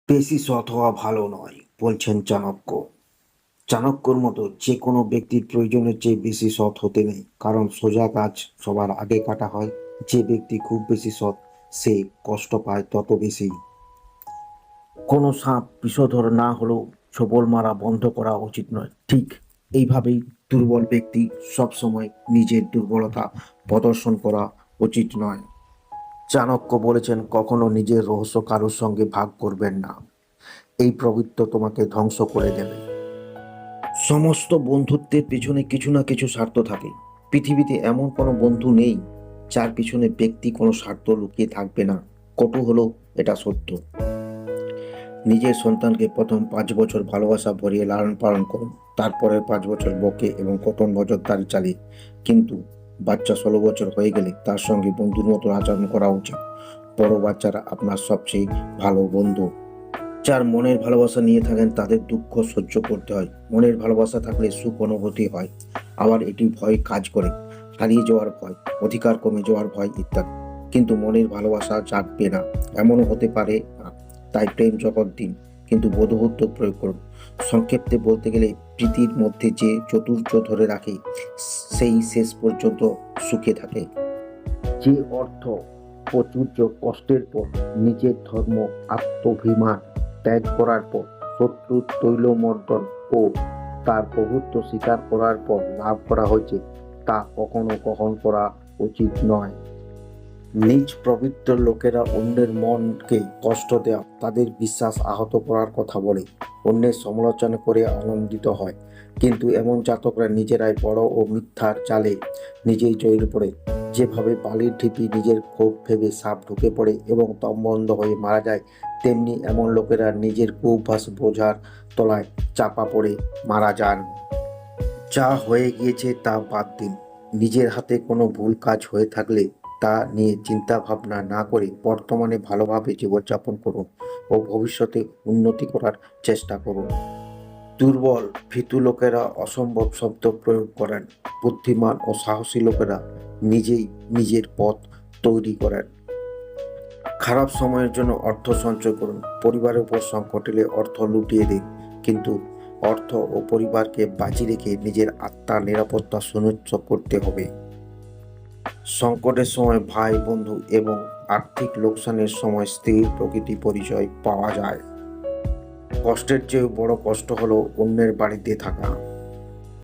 বেশি সৎ হওয়া ভালো নয় বলছেন চাণক্য। চাণক্যর মতো যে কোনো ব্যক্তির প্রয়োজনের চেয়ে বেশি সৎ হতে নেই, কারণ সোজা গাছ সবার আগে কাটা হয়। যে ব্যক্তি খুব বেশি সৎ, সে কষ্ট পায় তত বেশি। কোনো সাপ বিষধর না হলেও ছোবল মারা বন্ধ করা উচিত নয়, ঠিক এইভাবেই দুর্বল ব্যক্তি সবসময় নিজের দুর্বলতা প্রদর্শন করা উচিত নয়। চাণক্য বলেছেন, কখনো নিজের রহস্য কারোর সঙ্গে ভাগ করবেন না, এই প্রবৃত্তি তোমাকে ধ্বংস করে দেবে। সমস্ত বন্ধুত্বের পিছনে কিছু না কিছু স্বার্থ থাকে। পৃথিবীতে এমন কোনো বন্ধু নেই যার পিছনে ব্যক্তি কোনো স্বার্থ লুকিয়ে থাকবে না। কটু হলো এটা সত্য। নিজের সন্তানকে প্রথম 5 বছর ভালোবাসা ভরিয়ে লালন পালন করুন, তারপরের 5 বছর বকে এবং কঠোর নজরদারি চালিয়ে। কিন্তু বাচ্চা 16 বছর হয়ে গেলে তার সঙ্গে বন্ধুর মতো আচরণ করা উচিত। বড় বাচ্চারা আপনার সবচেয়ে ভালো বন্ধু। যার মনের ভালোবাসা নিয়ে থাকেন তাদের দুঃখ সহ্য করতে হয়। মনের ভালোবাসা থাকলে সুখ অনুভূতি হয়। আবার এটি ভয় কাজ করে, হারিয়ে যাওয়ার ভয়, অধিকার কমে যাওয়ার ভয় ইত্যাদি। কিন্তু মনের ভালোবাসা জাগবে না, এমনও হতে পারে না। তাই প্রেম জগৎ দিন, কিন্তু বোধবুদ্ধ প্রয়োগ করুন। সংক্ষেপে বলতে গেলে, প্রীতির মধ্যে যে চতুর্য ধরে রাখে সেই শেষ পর্যন্ত সুখে থাকে। যে অর্থ প্রাচুর্য কষ্টের পর, নিজের ধর্ম আত্মাভিমান ত্যাগ করার পর, শত্রুর তৈলমর্দন ও তার প্রভুত্ব স্বীকার করার পর লাভ করা হয়েছে, তা কখনো গ্রহণ করা উচিত নয়। নিজ প্রবৃত্তির লোকেরা অন্যের মনকে কষ্ট দেওয়া, তাদের বিশ্বাস আহত করার কথা বলে, অন্যের সমালোচনা করে আনন্দিত হয়। কিন্তু এমন জাতকরা নিজেরাই বড় ও মিথ্যার জালে নিজেই জড়িয়ে পড়ে। যেভাবে বালির ঢিপি নিজের ক্ষোভ ভেবে সাপ ঢুকে পড়ে এবং দমবন্ধ হয়ে মারা যায়, তেমনি এমন লোকেরা নিজের কুঅভ্যাস বোঝার তলায় চাপা পড়ে মারা যান। যা হয়ে গিয়েছে তা বাদ দিন। নিজের হাতে কোনো ভুল কাজ হয়ে থাকলে তা নিয়ে চিন্তা ভাবনা না করে বর্তমানে ভালোভাবে জীবনযাপন করুন ও ভবিষ্যতে উন্নতি করার চেষ্টা করুন। দুর্বল ভীতু লোকেরা অসম্ভব শব্দ প্রয়োগ করেন, বুদ্ধিমান ও সাহসী লোকেরা নিজেই নিজের পথ তৈরি করেন। খারাপ সময়ের জন্য অর্থ সঞ্চয় করুন, পরিবারের উপর সংকট এলে অর্থ লুটিয়ে দিন, কিন্তু অর্থ ও পরিবারকে বাজি রেখে নিজের আত্মার নিরাপত্তা সুনিশ্চিত করতে হবে। সংকটের সময় ভাই বন্ধু এবং আর্থিক লোকসানের সময় স্ত্রীর প্রকৃতি পরিচয় পাওয়া যায়। কষ্টের চেয়ে বড় কষ্ট হলো অন্যের বাড়িতে থাকা।